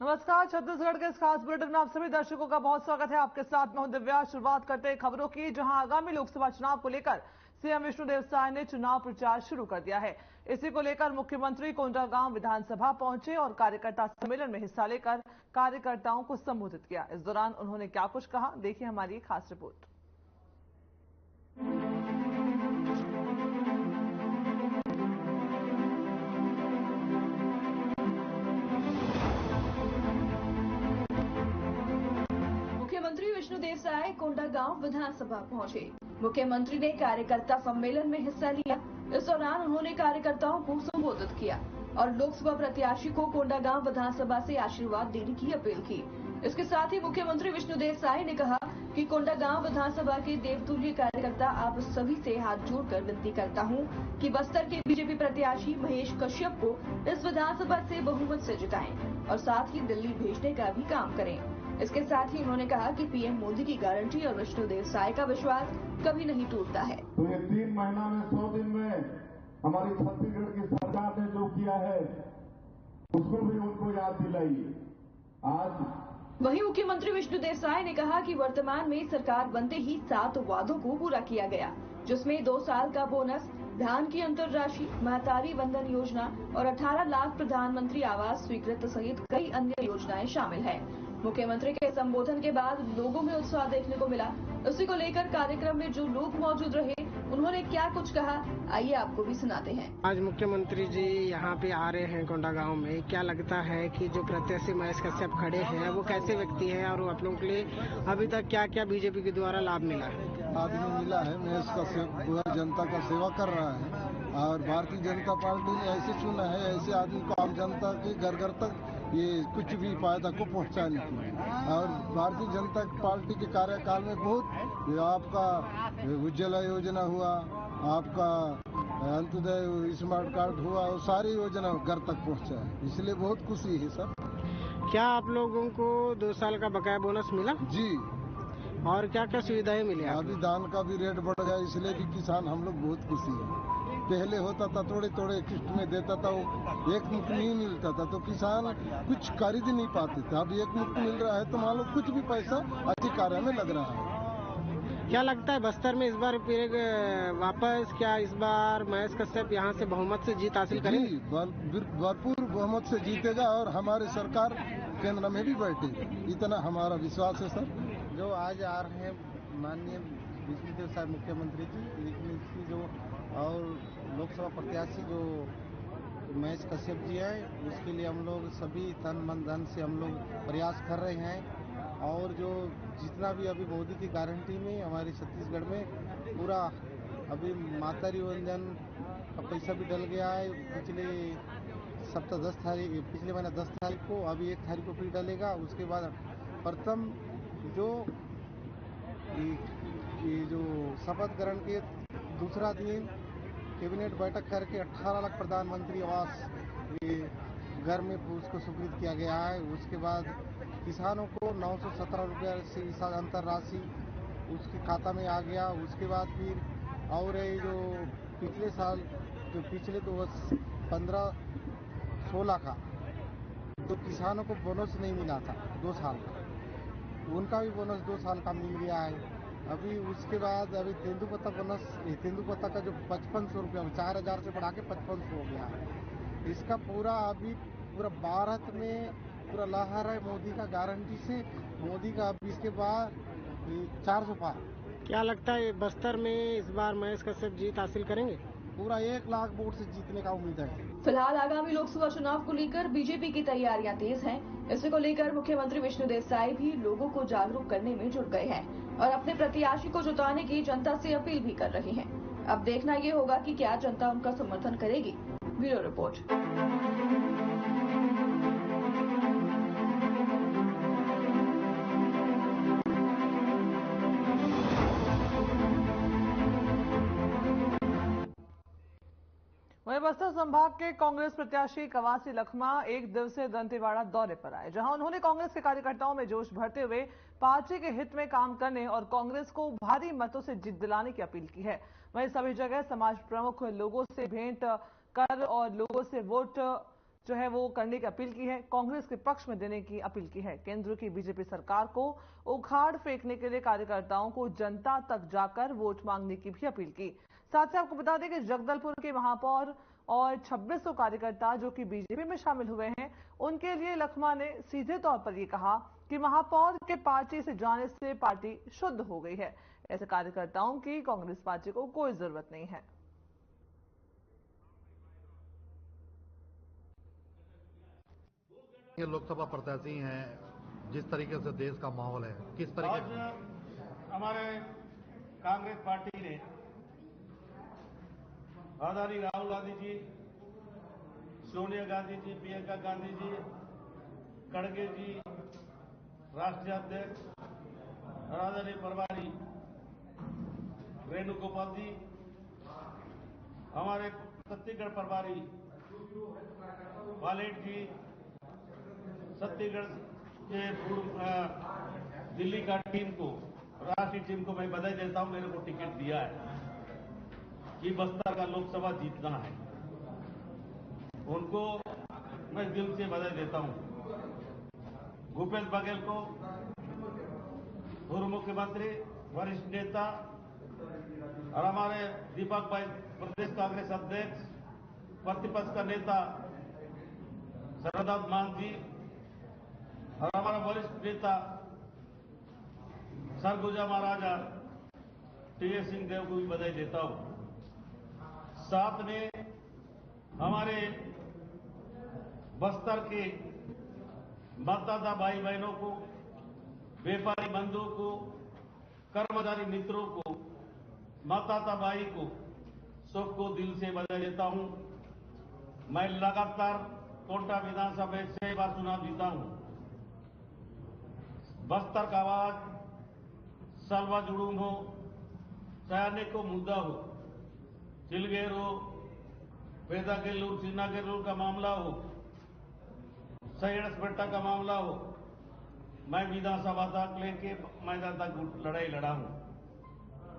नमस्कार, छत्तीसगढ़ के इस खास बुलेटिन में आप सभी दर्शकों का बहुत स्वागत है। आपके साथ मैं हूं दिव्या। शुरुआत करते हैं खबरों की, जहां आगामी लोकसभा चुनाव को लेकर सीएम विष्णुदेव साय ने चुनाव प्रचार शुरू कर दिया है। इसी को लेकर मुख्यमंत्री कोंडागांव विधानसभा पहुंचे और कार्यकर्ता सम्मेलन में हिस्सा लेकर कार्यकर्ताओं को संबोधित किया। इस दौरान उन्होंने क्या कुछ कहा, देखिए हमारी खास रिपोर्ट। मुख्यमंत्री विष्णुदेव साय कोंडागांव विधानसभा पहुंचे। मुख्यमंत्री ने कार्यकर्ता सम्मेलन में हिस्सा लिया। इस दौरान उन्होंने कार्यकर्ताओं को संबोधित किया और लोकसभा प्रत्याशी को कोंडागांव विधानसभा से आशीर्वाद देने की अपील की। इसके साथ ही मुख्यमंत्री विष्णुदेव साय ने कहा कि कोंडागांव विधानसभा के देवतुल्य कार्यकर्ता आप सभी से हाथ जोड़कर विनती करता हूं कि बस्तर के बीजेपी प्रत्याशी महेश कश्यप को इस विधानसभा से बहुमत से जिताएं और साथ ही दिल्ली भेजने का भी काम करें। इसके साथ ही उन्होंने कहा कि पीएम मोदी की गारंटी और विष्णुदेव साय का विश्वास कभी नहीं टूटता है। तो ये 3 महीना में 100 दिन में हमारी छत्तीसगढ़ की सरकार ने जो किया है उसको भी उनको याद दिलाइए। आज वहीं मुख्यमंत्री विष्णुदेव साय ने कहा कि वर्तमान में सरकार बनते ही 7 वादों को पूरा किया गया, जिसमें 2 साल का बोनस, धान की अंतर राशि, महतारी वंदन योजना और 18 लाख प्रधानमंत्री आवास स्वीकृत सहित कई अन्य योजनाएं शामिल हैं। मुख्यमंत्री के संबोधन के बाद लोगों में उत्साह देखने को मिला। उसी को लेकर कार्यक्रम में जो लोग मौजूद रहे उन्होंने क्या कुछ कहा, आइए आपको भी सुनाते हैं। आज मुख्यमंत्री जी यहाँ पे आ रहे हैं कोंडागांव में। क्या लगता है कि जो प्रत्याशी महेश कश्यप खड़े हैं वो कैसे व्यक्ति है और आप लोगों के लिए अभी तक क्या क्या बीजेपी के द्वारा लाभ मिला है? आदमी मिला है, महेश कश्यप पूरा जनता का सेवा कर रहा है और भारतीय जनता पार्टी ने ऐसे चुना है, ऐसे आदमी को आम जनता के घर घर तक ये कुछ भी फायदा को पहुंचाने की। और भारतीय जनता पार्टी के कार्यकाल में बहुत आपका उज्ज्वला योजना हुआ, आपका अंत्योदय स्मार्ट कार्ड हुआ, वो सारी योजना घर तक पहुंचा है, इसलिए बहुत खुशी है सर। क्या आप लोगों को 2 साल का बकाया बोनस मिला? जी। और क्या क्या सुविधाएं मिली? अभी धान का भी रेट बढ़ गया, इसलिए भी किसान हम लोग बहुत खुशी है। पहले होता था थोड़े थोड़े किस्त में देता था, वो एक मुक्त नहीं मिलता था तो किसान कुछ खरीद नहीं पाते थे। अब एक मुक्त मिल रहा है तो मान लो कुछ भी पैसा अच्छी कार्य में लग रहा है। क्या लगता है बस्तर में इस बार फिर वापस क्या इस बार महेश कश्यप यहाँ से बहुमत से जीत हासिल करेंगे? भरपूर बहुमत से जीतेगा और हमारी सरकार केंद्र में भी बैठेगी, इतना हमारा विश्वास है सर। जो आज आ रहे हैं माननीय विष्णुदेव साय मुख्यमंत्री जी, लेकिन इसकी जो और लोकसभा प्रत्याशी जो महेश कश्यप जी हैं उसके लिए हम लोग सभी तन मन धन से हम लोग प्रयास कर रहे हैं। और जो जितना भी अभी मोदी की गारंटी में हमारे छत्तीसगढ़ में पूरा अभी मातारी वंदन का पैसा भी डल गया है। पिछले सप्ताह 10 तारीख, पिछले महीना 10 तारीख को, अभी 1 तारीख को फिर डलेगा। उसके बाद प्रथम जो ये जो शपथ ग्रहण के दूसरा दिन कैबिनेट बैठक करके 18 लाख प्रधानमंत्री आवास घर में उसको स्वीकृत किया गया है। उसके बाद किसानों को 917 रुपये से इस अंतर राशि उसके खाता में आ गया। उसके बाद फिर और ये जो पिछले साल जो पिछले 15-16 का तो किसानों को बोनस नहीं मिला था 2 साल का, उनका भी बोनस 2 साल का मिल गया है। अभी उसके बाद अभी तेंदुपत्ता बोनस, तेंदुपत्ता का जो 5500 रुपया 4000 से बढ़ा के 5500 हो गया है। इसका पूरा अभी पूरा भारत में पूरा लहर है मोदी का गारंटी से। मोदी का अभी इसके बाद 400 पार। क्या लगता है बस्तर में इस बार महेश कश्यप जीत हासिल करेंगे? पूरा 1 लाख वोट से जीतने का उम्मीद है। फिलहाल आगामी लोकसभा चुनाव को लेकर बीजेपी की तैयारियां तेज हैं। इसी को लेकर मुख्यमंत्री विष्णुदेव साय भी लोगों को जागरूक करने में जुट गए हैं और अपने प्रत्याशी को जिताने की जनता से अपील भी कर रहे हैं। अब देखना ये होगा कि क्या जनता उनका समर्थन करेगी। Bureau report. वहीं बस्तर संभाग के कांग्रेस प्रत्याशी कवासी लखमा 1 दिवसीय दंतेवाड़ा दौरे पर आए, जहां उन्होंने कांग्रेस के कार्यकर्ताओं में जोश भरते हुए पार्टी के हित में काम करने और कांग्रेस को भारी मतों से जीत दिलाने की अपील की है। वहीं सभी जगह समाज प्रमुख लोगों से भेंट कर और लोगों से वोट जो है वो करने की अपील की है, कांग्रेस के पक्ष में देने की अपील की है। केंद्र की बीजेपी सरकार को उखाड़ फेंकने के लिए कार्यकर्ताओं को जनता तक जाकर वोट मांगने की भी अपील की। साथ ही आपको बता दें कि जगदलपुर के महापौर और 2600 कार्यकर्ता जो कि बीजेपी में शामिल हुए हैं, उनके लिए लखमा ने सीधे तौर पर यह कहा कि महापौर के पार्टी से जाने से पार्टी शुद्ध हो गई है। ऐसे कार्यकर्ताओं की कांग्रेस पार्टी को कोई जरूरत नहीं है। ये लोकसभा प्रत्याशी हैं, जिस तरीके से देश का माहौल है, किस तरीके आज हमारे कांग्रेस पार्टी ने आदरणीय राहुल गांधी जी, सोनिया गांधी जी, प्रियंका गांधी जी, खड़गे जी, राष्ट्रीय अध्यक्ष आदरणीय प्रभारी वेणुगोपाल जी, हमारे छत्तीसगढ़ प्रभारी वालेट जी, छत्तीसगढ़ के दिल्ली का टीम को, राष्ट्रीय टीम को मैं बधाई देता हूं। मेरे को टिकट दिया है कि बस्तर का लोकसभा जीतना है, उनको मैं दिल से बधाई देता हूं। भूपेश बघेल को, पूर्व मुख्यमंत्री, वरिष्ठ नेता, और हमारे दीपक भाई प्रदेश कांग्रेस अध्यक्ष, प्रतिपक्ष का नेता शरद मान जी, और हमारा वरिष्ठ नेता सरगुजा महाराजा टी.एस. सिंहदेव को भी बधाई देता हूं। साथ में हमारे बस्तर के मतदाता भाई बहनों को, व्यापारी बंधुओं को, कर्मचारी मित्रों को, मतदाता भाई को, सबको दिल से बधाई देता हूं। मैं लगातार कोंटा विधानसभा में 6 बार चुनाव जीता हूं। बस्तर का आवाज सलवा जुड़ूम हो, चाहे को मुद्दा हो, चिलगेर हो, पेदागेलूर, चिन्नागेलूर का मामला हो, सैयदपेटा का मामला हो, मैं विधानसभा तक लेके मैदान तक लड़ाई लड़ा हूं,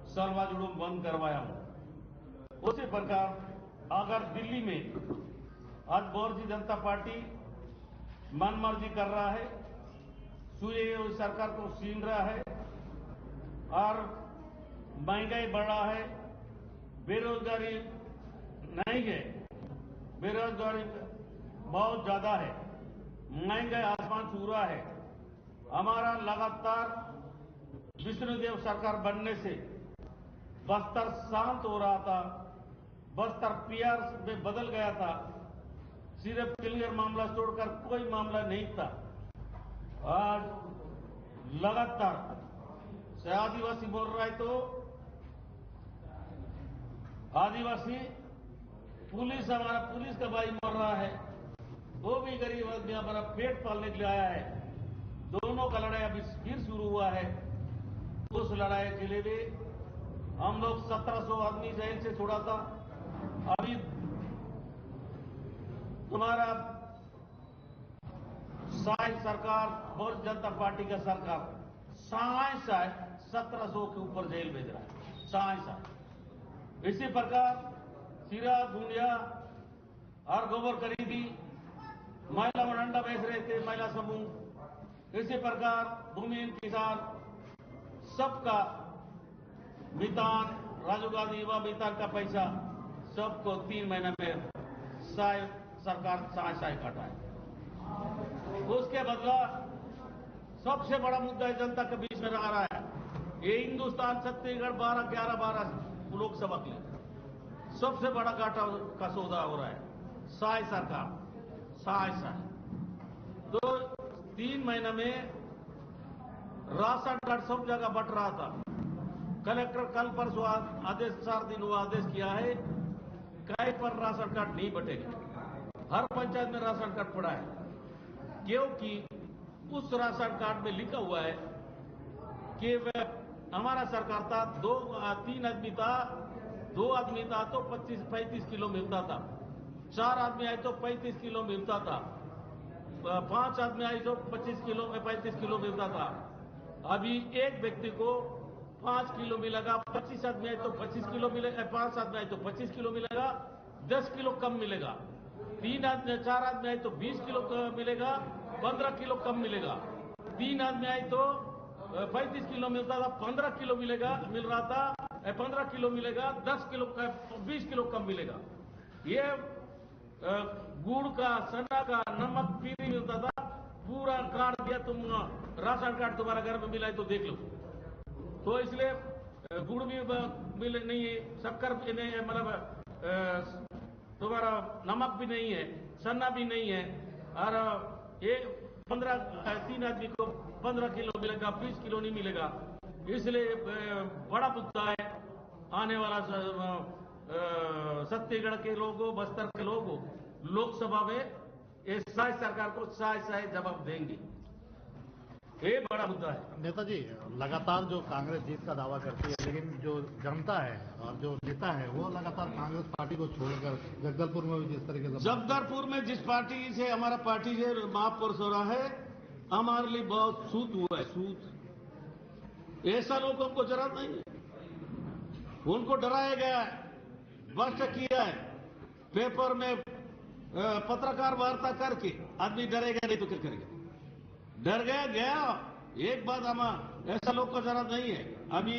सलवा जुड़ूम बंद करवाया हूं। उसी प्रकार अगर दिल्ली में आज भारतीय जनता पार्टी मनमर्जी कर रहा है, सुई सरकार को छीन रहा है और महंगाई बढ़ रहा है, बेरोजगारी नहीं है, बेरोजगारी बहुत ज्यादा है, महंगाई आसमान छू रहा है। हमारा लगातार विष्णुदेव सरकार बनने से बस्तर शांत हो रहा था, बस्तर पीआर में बदल गया था, सिर्फ क्लियर मामला छोड़कर कोई मामला नहीं था। आज लगातार से आदिवासी बोल रहा है तो आदिवासी पुलिस, हमारा पुलिस का भाई मर रहा है, वो भी गरीब आदमी हमारा पेट पालने के लिए आया है। दोनों का लड़ाई अभी फिर शुरू हुआ है। उस लड़ाई के लिए भी हम लोग 1700 आदमी जेल से छोड़ा था। अभी तुम्हारा साय सरकार, भारतीय जनता पार्टी का सरकार साय 1700 के ऊपर जेल भेज रहा है, साय। इसी प्रकार सिरा, गुंडिया और गोबर खरीदी, महिला अंडा बेच रहे थे, महिला समूह। इसी प्रकार भूमिहीन किसान सबका मितान, राजीव गांधी युवा मितान का पैसा सबको 3 महीने में साय सरकार साय काटा है। उसके बदला सबसे बड़ा मुद्दा जनता के बीच में आ रहा है, ये हिंदुस्तान छत्तीसगढ़ 12 लोकसभा के लिए सबसे बड़ा घाटा का सौदा हो रहा है, साय सरकार, साय। तो 3 महीने में राशन कार्ड सब जगह बंट रहा था। कलेक्टर कल परसों आदेश 4 दिन हुआ आदेश किया है, कहीं पर राशन कार्ड नहीं बटेगा। हर पंचायत में राशन कार्ड पड़ा है, क्योंकि उस राशन कार्ड में लिखा हुआ है कि हमारा सरकार था 3 आदमी था, 2 आदमी था तो 25-35 किलो मिलता था, 4 आदमी आए तो 35 किलो मिलता था, 5 आदमी आए तो 25 किलो में 35 किलो मिलता था। अभी एक व्यक्ति को 5 किलो मिलेगा, 25 आदमी आए तो 25 किलो मिलेगा, 5 आदमी आए तो 25 किलो मिलेगा, 10 किलो कम मिलेगा। 3 आदमी 4 आदमी आए तो 20 किलो मिलेगा, 15 किलो कम मिलेगा। 3 आदमी आए तो 35 किलो मिलता था, 15 किलो मिल रहा था, 15 किलो मिलेगा, 10 किलो 20 किलो कम मिलेगा। ये गुड़ का, सना का, नमक फ्री मिलता था, पूरा कार्ड दिया, तुम राशन कार्ड तुम्हारा घर में मिला है तो देख लो। तो इसलिए गुड़ भी मिल नहीं है, शक्कर भी नहीं है, मतलब तुम्हारा नमक भी नहीं है, सन्ना भी नहीं है, और ये 3 आदमी को 15 किलो मिलेगा, 20 किलो नहीं मिलेगा। इसलिए बड़ा मुद्दा है। आने वाला छत्तीसगढ़ के लोगों, बस्तर के लोगों लोकसभा में ये साय सरकार को साय जवाब देंगे। ये बड़ा मुद्दा है। नेताजी, लगातार जो कांग्रेस जीत का दावा करती है, लेकिन जो जनता है और जो नेता है वो लगातार कांग्रेस पार्टी को छोड़कर जगदलपुर में भी जिस तरीके से जगदलपुर में जिस पार्टी से हमारा पार्टी से महापौर हो रहा है, हमारे लिए बहुत सूत हुआ है, सूत। ऐसा लोगों को जरूरत नहीं है, उनको डराया गया है, भ्रष्ट किया है, पेपर में पत्रकार वार्ता करके आदमी डरेगा नहीं तो क्या करेगा, डर गया। एक बात ऐसा लोग को जरूरत नहीं है। अभी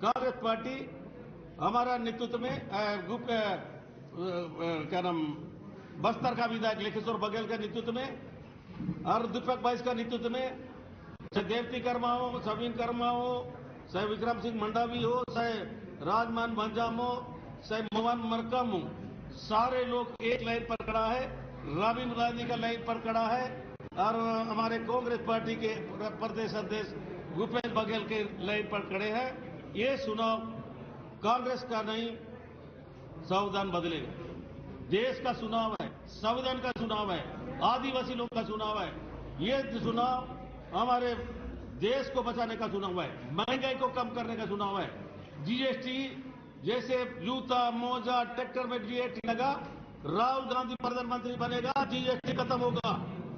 कांग्रेस पार्टी हमारा नेतृत्व में ग्रुप क्या नाम बस्तर का विधायक लेखेश्वर बघेल का नेतृत्व में और दीपक बाइस का नेतृत्व में, चाहे देवती कर्मा हो, सवीन कर्मा हो, चाहे विक्रम सिंह मंडावी हो, चाहे राजमान भंजाम हो, चाहे मोहन मरकम हो, सारे लोग एक लाइन पर खड़ा है, राबिन रानी का लाइन पर खड़ा है, और हमारे कांग्रेस पार्टी के प्रदेश अध्यक्ष भूपेश बघेल के लाइन पर खड़े हैं। ये चुनाव कांग्रेस का नहीं, संविधान बदलेगा। देश का चुनाव है, संविधान का चुनाव है, आदिवासी लोग का चुनाव है। ये चुनाव हमारे देश को बचाने का चुनाव है, महंगाई को कम करने का चुनाव है। जीएसटी जैसे जूता, मोजा, ट्रैक्टर में जीएसटी लगा, राहुल गांधी प्रधानमंत्री बनेगा, जीएसटी खत्म होगा।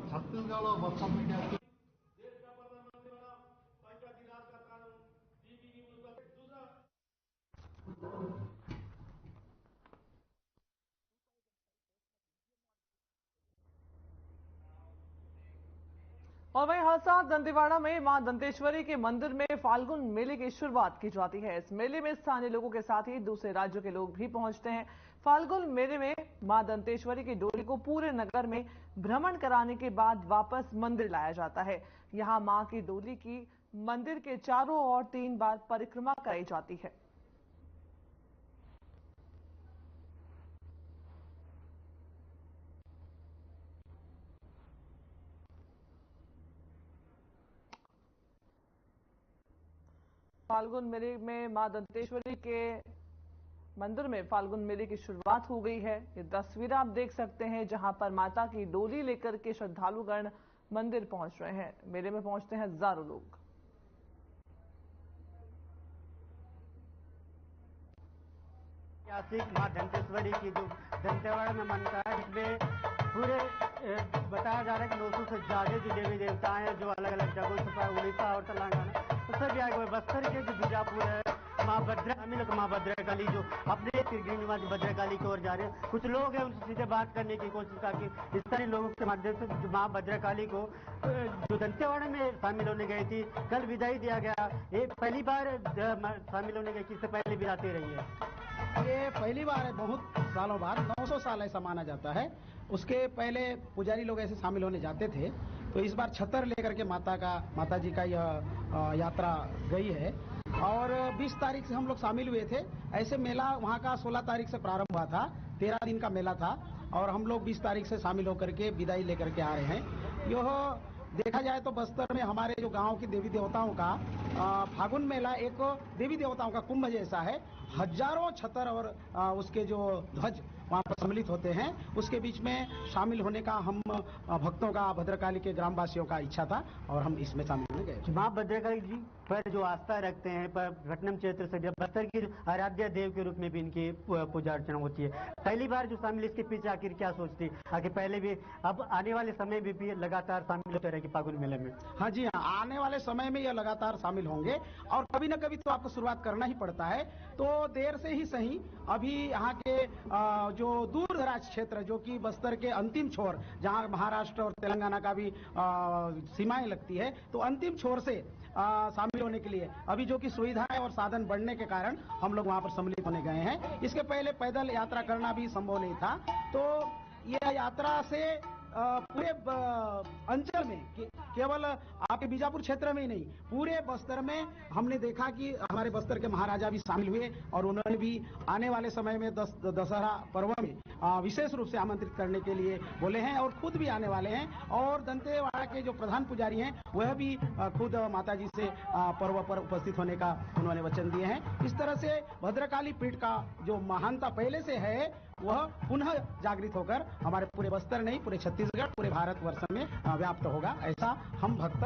छत्तीसगढ़ और बस्तर में क्या देश का प्रधानमंत्री बना, पंचायती राज का कानून, टीबी दूसरा। और वहीं हर साल दंतेवाड़ा में मां दंतेश्वरी के मंदिर में फाल्गुन मेले की शुरुआत की जाती है। इस मेले में स्थानीय लोगों के साथ ही दूसरे राज्यों के लोग भी पहुंचते हैं। फाल्गुन मेले में मां दंतेश्वरी की डोली को पूरे नगर में भ्रमण कराने के बाद वापस मंदिर लाया जाता है। यहां मां की डोली की मंदिर के चारों ओर 3 बार परिक्रमा कराई जाती है। फाल्गुन मेले में मां दंतेश्वरी के मंदिर में फाल्गुन मेले की शुरुआत हो गई है। ये तस्वीर आप देख सकते हैं जहां पर माता की डोली लेकर के श्रद्धालुगण मंदिर पहुंच रहे हैं। मेले में पहुंचते हैं हजारों लोग। ऐतिहासिक मां दंतेश्वरी की जो दंतेवाड़ा में मनता है, जिसमें पूरे बताया जा रहा है कि 900 से ज्यादा जो देवी देवता हैं जो अलग अलग जगहों से, उड़ीसा और तेलंगाना तो सभी आए हुए। बस्तर के जो बीजापुर है, माँ भद्रकाली जो अपने गिरिनिवास भद्रकाली की ओर जा रहे हैं। कुछ लोग हैं उनसे सीधे बात करने की कोशिश करके स्थानीय लोगों के माध्यम से माँ भद्रकाली को जो दंतेवाड़ा में शामिल होने गई थी, कल विदाई दिया गया। ये पहली बार शामिल होने गई, किससे पहले भी आती रही है? ये पहली बार है, बहुत सालों बाद, 900 साल ऐसा माना जाता है। उसके पहले पुजारी लोग ऐसे शामिल होने जाते थे, तो इस बार छतर लेकर के माता जी का यह यात्रा गई है। और 20 तारीख से हम लोग शामिल हुए थे। ऐसे मेला वहाँ का 16 तारीख से प्रारंभ हुआ था, 13 दिन का मेला था, और हम लोग 20 तारीख से शामिल होकर के विदाई लेकर के आ रहे हैं। यह देखा जाए तो बस्तर में हमारे जो गांव की देवी देवताओं का फागुन मेला एक देवी देवताओं का कुंभ जैसा है। हजारों छतर और उसके जो ध्वज वहाँ पर सम्मिलित होते हैं, उसके बीच में शामिल होने का हम भक्तों का, भद्रकाली के ग्रामवासियों का इच्छा था और हम इसमें शामिल होने गए। माँ भद्रकाली जी पर जो आस्था रखते हैं, पर घटनम क्षेत्र से बस्तर की आराध्य देव के रूप में भी इनकी पूजा अर्चना होती है। पहली बार जो शामिल, इसके पीछे आखिर क्या सोचती, आखिर पहले भी, अब आने वाले समय में भी लगातार शामिल होते रहेंगे फागुन मेले में? हाँ जी हाँ, आने वाले समय में यह लगातार शामिल होंगे, और कभी न कभी तो आपको शुरुआत करना ही पड़ता है। तो देर से ही सही, अभी यहाँ के जो दूर दराज क्षेत्र जो कि बस्तर के अंतिम छोर, जहां महाराष्ट्र और तेलंगाना का भी सीमाएं लगती है, तो अंतिम छोर से शामिल होने के लिए अभी जो कि सुविधाएं और साधन बढ़ने के कारण हम लोग वहां पर सम्मिलित होने गए हैं। इसके पहले पैदल यात्रा करना भी संभव नहीं था, तो यह यात्रा से पूरे अंचल में केवल आपके बीजापुर क्षेत्र में ही नहीं, पूरे बस्तर में हमने देखा कि हमारे बस्तर के महाराजा भी शामिल हुए और उन्होंने भी आने वाले समय में दशहरा पर्व में विशेष रूप से आमंत्रित करने के लिए बोले हैं और खुद भी आने वाले हैं। और दंतेवाड़ा के जो प्रधान पुजारी हैं वह भी खुद माताजी से पर्व पर उपस्थित होने का उन्होंने वचन दिए हैं। इस तरह से भद्रकाली पीठ का जो महानता पहले से है वह पुनः जागृत होकर हमारे पूरे बस्तर नहीं, पूरे छत्तीसगढ़, पूरे भारतवर्ष में व्याप्त होगा, ऐसा हम भक्त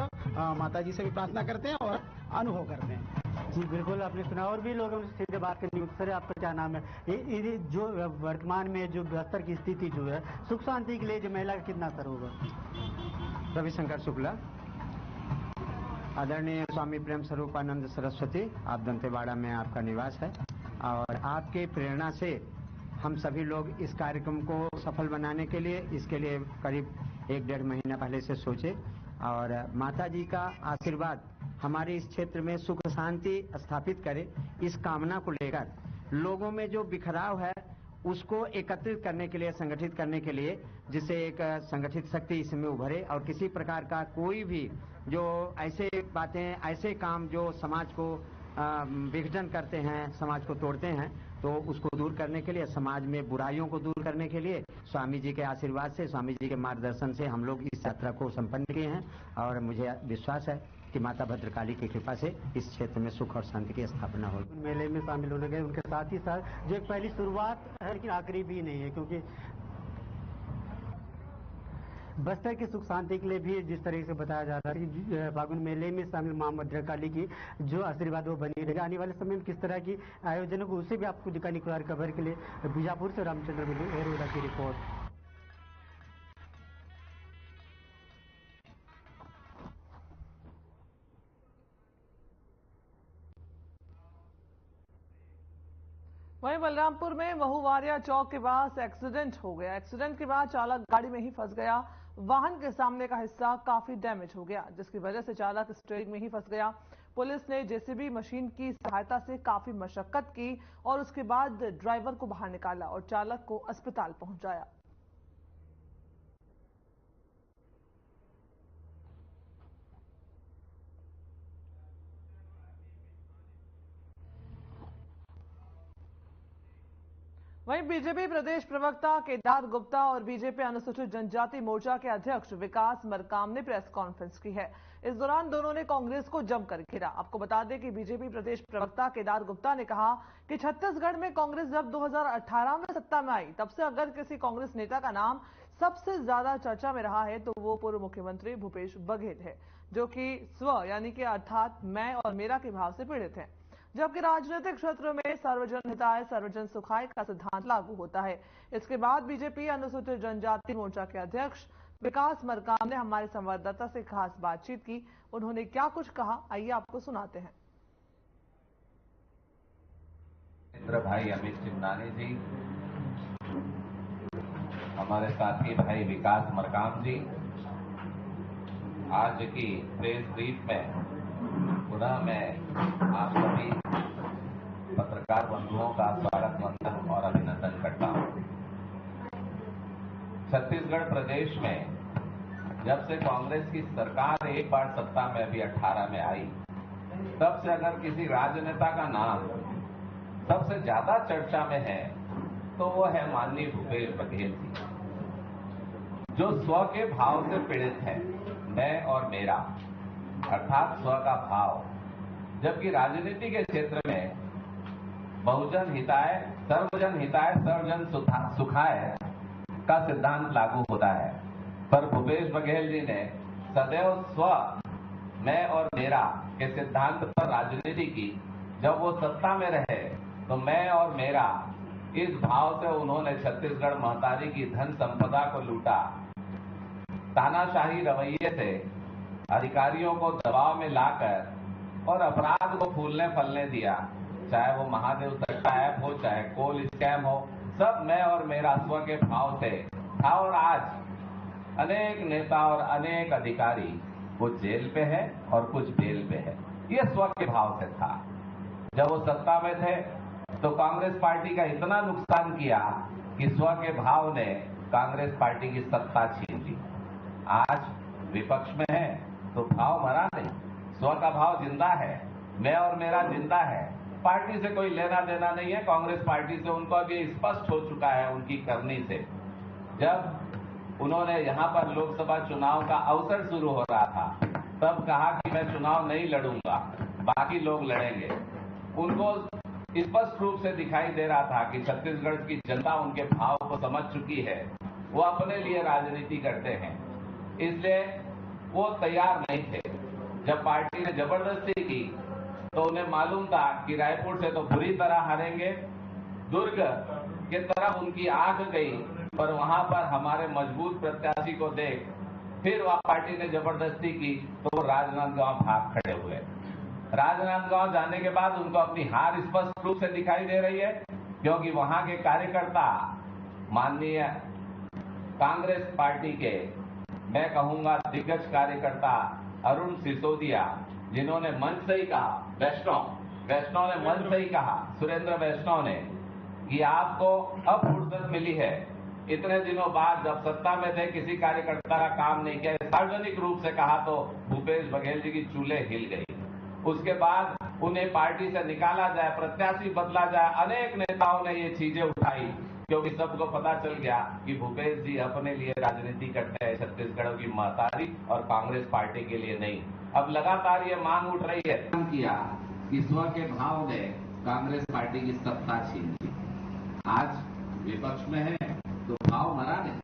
माताजी से भी प्रार्थना करते हैं और अनुभव करते हैं। जी बिल्कुल, आपने सुना। और भी लोगों से सीधे बात करनी। सर, आपका क्या नाम है? ये जो वर्तमान में जो बस्तर की स्थिति जो है, सुख शांति के लिए जो महिला का कितना असर होगा? रविशंकर शुक्ला। आदरणीय स्वामी प्रेम स्वरूपानंद सरस्वती, आप दंतेवाड़ा में आपका निवास है और आपके प्रेरणा से हम सभी लोग इस कार्यक्रम को सफल बनाने के लिए इसके लिए करीब 1-1.5 महीना पहले से सोचे और माता जी का आशीर्वाद हमारे इस क्षेत्र में सुख शांति स्थापित करे, इस कामना को लेकर लोगों में जो बिखराव है उसको एकत्रित करने के लिए, संगठित करने के लिए, जिससे एक संगठित शक्ति इसमें उभरे और किसी प्रकार का कोई भी जो ऐसे बातें, ऐसे काम जो समाज को विघटन करते हैं, समाज को तोड़ते हैं, तो उसको दूर करने के लिए, समाज में बुराइयों को दूर करने के लिए स्वामी जी के आशीर्वाद से, स्वामी जी के मार्गदर्शन से हम लोग इस यात्रा को संपन्न किए हैं और मुझे विश्वास है कि माता भद्रकाली की कृपा से इस क्षेत्र में सुख और शांति की स्थापना होगी। मेले में शामिल होने गए, उनके साथ ही साथ जो एक पहली शुरुआत है लेकिन आखिरी भी नहीं है, क्योंकि बस्तर की सुख शांति के लिए भी जिस तरीके से बताया जा रहा है कि फागुन मेले में शामिल मां भद्रकाली की जो आशीर्वाद वो बनी रहेगा। आने वाले समय में किस तरह की आयोजन होगा उसे भी आपको दिखाने खबर के लिए बीजापुर से रामचंद्र हेरोदा की रिपोर्ट। वहीं बलरामपुर में महुवारिया चौक के पास एक्सीडेंट हो गया। एक्सीडेंट के बाद चालक गाड़ी में ही फंस गया। वाहन के सामने का हिस्सा काफी डैमेज हो गया, जिसकी वजह से चालक स्टीयरिंग में ही फंस गया। पुलिस ने जेसीबी मशीन की सहायता से काफी मशक्कत की और उसके बाद ड्राइवर को बाहर निकाला और चालक को अस्पताल पहुंचाया। वहीं बीजेपी प्रदेश प्रवक्ता केदार गुप्ता और बीजेपी अनुसूचित जनजाति मोर्चा के अध्यक्ष विकास मरकाम ने प्रेस कॉन्फ्रेंस की है। इस दौरान दोनों ने कांग्रेस को जमकर घेरा। आपको बता दें कि बीजेपी प्रदेश प्रवक्ता केदार गुप्ता ने कहा कि छत्तीसगढ़ में कांग्रेस जब 2018 में सत्ता में आई तब से अगर किसी कांग्रेस नेता का नाम सबसे ज्यादा चर्चा में रहा है तो वो पूर्व मुख्यमंत्री भूपेश बघेल है, जो कि स्व यानी कि अर्थात मैं और मेरा के भाव से पीड़ित हैं। जबकि राजनीतिक क्षेत्र में सर्वजन हिताय सर्वजन सुखाय का सिद्धांत लागू होता है। इसके बाद बीजेपी अनुसूचित जनजाति मोर्चा के अध्यक्ष विकास मरकाम ने हमारे संवाददाता से खास बातचीत की। उन्होंने क्या कुछ कहा, आइए आपको सुनाते हैं। मित्र भाई अमित चिमनानी जी, हमारे साथी भाई विकास मरकाम जी, आज की प्रेस ब्रीफ में पुनः मैं आप सभी पत्रकार बंधुओं का स्वागत, वंदन और अभिनंदन करता हूं। छत्तीसगढ़ प्रदेश में जब से कांग्रेस की सरकार एक बार सत्ता में अभी 18 में आई, तब से अगर किसी राजनेता का नाम सबसे ज्यादा चर्चा में है तो वो है माननीय भूपेश बघेल जी, जो स्व के भाव से पीड़ित है, मैं और मेरा, अर्थात स्व का भाव। जबकि राजनीति के क्षेत्र में बहुजन हिताय सर्वजन सुखाय का सिद्धांत लागू होता है, पर भूपेश बघेल जी ने सदैव स्व, मैं और मेरा के सिद्धांत पर राजनीति की। जब वो सत्ता में रहे तो मैं और मेरा इस भाव से उन्होंने छत्तीसगढ़ महतारी की धन संपदा को लूटा। तानाशाही रवैये से अधिकारियों को दबाव में लाकर और अपराध को फूलने फलने दिया, चाहे वो महादेव तट्टा ऐप हो, चाहे कोल स्कैम हो, सब मैं और मेरा स्व के भाव से था और आज अनेक नेता और अनेक अधिकारी कुछ जेल पे है और कुछ बेल पे है। ये स्व के भाव से था। जब वो सत्ता में थे तो कांग्रेस पार्टी का इतना नुकसान किया कि स्व के भाव ने कांग्रेस पार्टी की सत्ता छीन ली। आज विपक्ष में है तो भाव मरा नहीं, स्व का भाव जिंदा है, मैं और मेरा जिंदा है। पार्टी से कोई लेना देना नहीं है, कांग्रेस पार्टी से उनको अब ये स्पष्ट हो चुका है उनकी करनी से। जब उन्होंने यहां पर लोकसभा चुनाव का अवसर शुरू हो रहा था तब कहा कि मैं चुनाव नहीं लड़ूंगा, बाकी लोग लड़ेंगे। उनको स्पष्ट रूप से दिखाई दे रहा था कि छत्तीसगढ़ की जनता उनके भाव को समझ चुकी है, वो अपने लिए राजनीति करते हैं, इसलिए वो तैयार नहीं थे। जब पार्टी ने जबरदस्ती की तो उन्हें मालूम था कि रायपुर से तो बुरी तरह हारेंगे, दुर्ग के तरफ उनकी आंख गई और वहां पर हमारे मजबूत प्रत्याशी को देख फिर वह पार्टी ने जबरदस्ती की तो वो राजनांदगांव भाग खड़े हुए। राजनांदगांव जाने के बाद उनको अपनी हार स्पष्ट रूप से दिखाई दे रही है, क्योंकि वहां के कार्यकर्ता माननीय कांग्रेस पार्टी के, मैं कहूंगा दिग्गज कार्यकर्ता अरुण सिसोदिया, जिन्होंने मंच से ही कहा, वैष्णव ने मंच से ही कहा, सुरेंद्र वैष्णव ने, कि आपको अब फुर्सत मिली है। इतने दिनों बाद जब सत्ता में थे किसी कार्यकर्ता का काम नहीं किया, सार्वजनिक रूप से कहा तो भूपेश बघेल जी की चूल्हे हिल गई। उसके बाद उन्हें पार्टी से निकाला जाए, प्रत्याशी बदला जाए, अनेक नेताओं ने ये चीजें उठाई, क्योंकि सबको पता चल गया कि भूपेश जी अपने लिए राजनीति करते हैं, छत्तीसगढ़ की महतारी और कांग्रेस पार्टी के लिए नहीं। अब लगातार ये मांग उठ रही है किया कि स्व के भाव ने कांग्रेस पार्टी की सत्ता छीन ली। आज विपक्ष में है तो भाव मरा नहीं,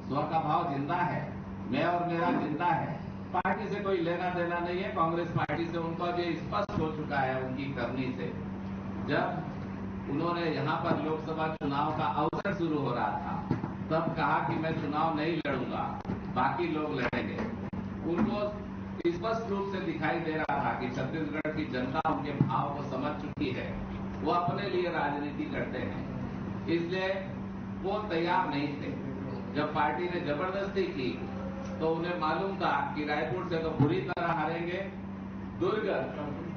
स्व का भाव जिंदा है, मैं और मेरा जिंदा है। पार्टी से कोई लेना देना नहीं है, कांग्रेस पार्टी से उनको अब ये स्पष्ट हो चुका है उनकी करनी से। जब उन्होंने यहाँ पर लोकसभा चुनाव का अवसर शुरू हो रहा था तब कहा कि मैं चुनाव नहीं लड़ूंगा, बाकी लोग लड़ेंगे। उनको स्पष्ट रूप से दिखाई दे रहा था कि छत्तीसगढ़ की जनता उनके भाव को समझ चुकी है, वो अपने लिए राजनीति करते हैं, इसलिए वो तैयार नहीं थे। जब पार्टी ने जबरदस्ती की तो उन्हें मालूम था कि रायपुर से तो बुरी तरह हारेंगे, दुर्ग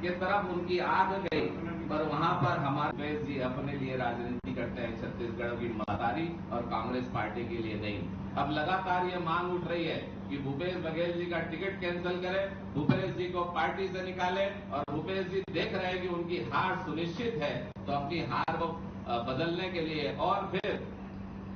के तरफ उनकी आंख गई, पर वहां पर हमारे भूपेश जी अपने लिए राजनीति करते हैं, छत्तीसगढ़ की महतारी और कांग्रेस पार्टी के लिए नहीं। अब लगातार ये मांग उठ रही है कि भूपेश बघेल जी का टिकट कैंसिल करें, भूपेश जी को पार्टी से निकाले, और भूपेश जी देख रहे हैं कि उनकी हार सुनिश्चित है तो अपनी हार को बदलने के लिए और फिर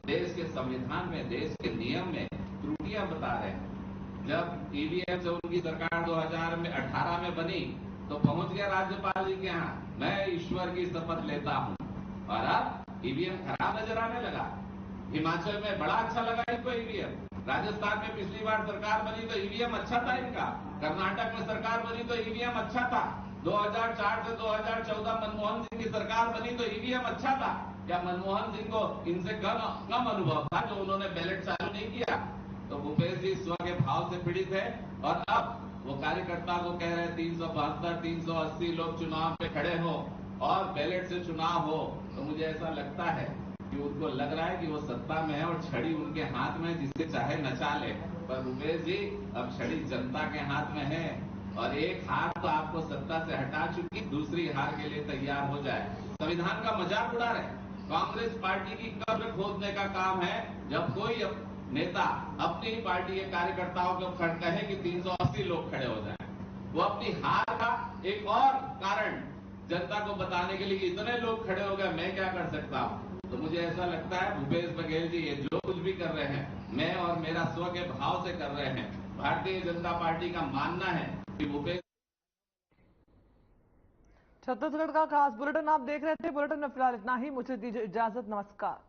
देश के संविधान में, देश के नियम में त्रुटियां बता रहे हैं। जब ईवीएम से उनकी सरकार 2018 में बनी तो पहुंच गया राज्यपाल जी के यहाँ, मैं ईश्वर की शपथ लेता हूं, और अब ईवीएम खराब नजर आने लगा। हिमाचल में बड़ा अच्छा लगा इनको ईवीएम, राजस्थान में पिछली बार सरकार बनी तो ईवीएम अच्छा था इनका, कर्नाटक में सरकार बनी तो ईवीएम अच्छा था, 2004 से 2014 मनमोहन सिंह की सरकार बनी तो ईवीएम अच्छा था। क्या मनमोहन सिंह को इनसे कम अनुभव था जो उन्होंने बैलेट चालू नहीं किया? तो भूपेश जी स्व के भाव से पीड़ित है, और अब वो कार्यकर्ता को कह रहे हैं 372, 380 लोग चुनाव पे खड़े हो और बैलेट से चुनाव हो। तो मुझे ऐसा लगता है कि उनको लग रहा है कि वो सत्ता में है और छड़ी उनके हाथ में, जिससे चाहे नचा ले। पर भूपेश जी अब छड़ी जनता के हाथ में है, और एक हार तो आपको सत्ता से हटा चुकी, दूसरी हार के लिए तैयार हो जाए। संविधान का मजाक उड़ा रहे। कांग्रेस पार्टी की कब्र खोदने का काम है जब कोई नेता अपनी ही पार्टी के कार्यकर्ताओं को कहे कि 380 लोग खड़े हो जाएं। वो अपनी हार का एक और कारण जनता को बताने के लिए कि इतने लोग खड़े हो गए, मैं क्या कर सकता हूं। तो मुझे ऐसा लगता है भूपेश बघेल जी ये जो कुछ भी कर रहे हैं, मैं और मेरा स्व के भाव से कर रहे हैं। भारतीय जनता पार्टी का मानना है कि भूपेश। छत्तीसगढ़ का खास बुलेटिन आप देख रहे थे। बुलेटिन में फिलहाल इतना ही, मुझे दीजिए इजाजत, नमस्कार।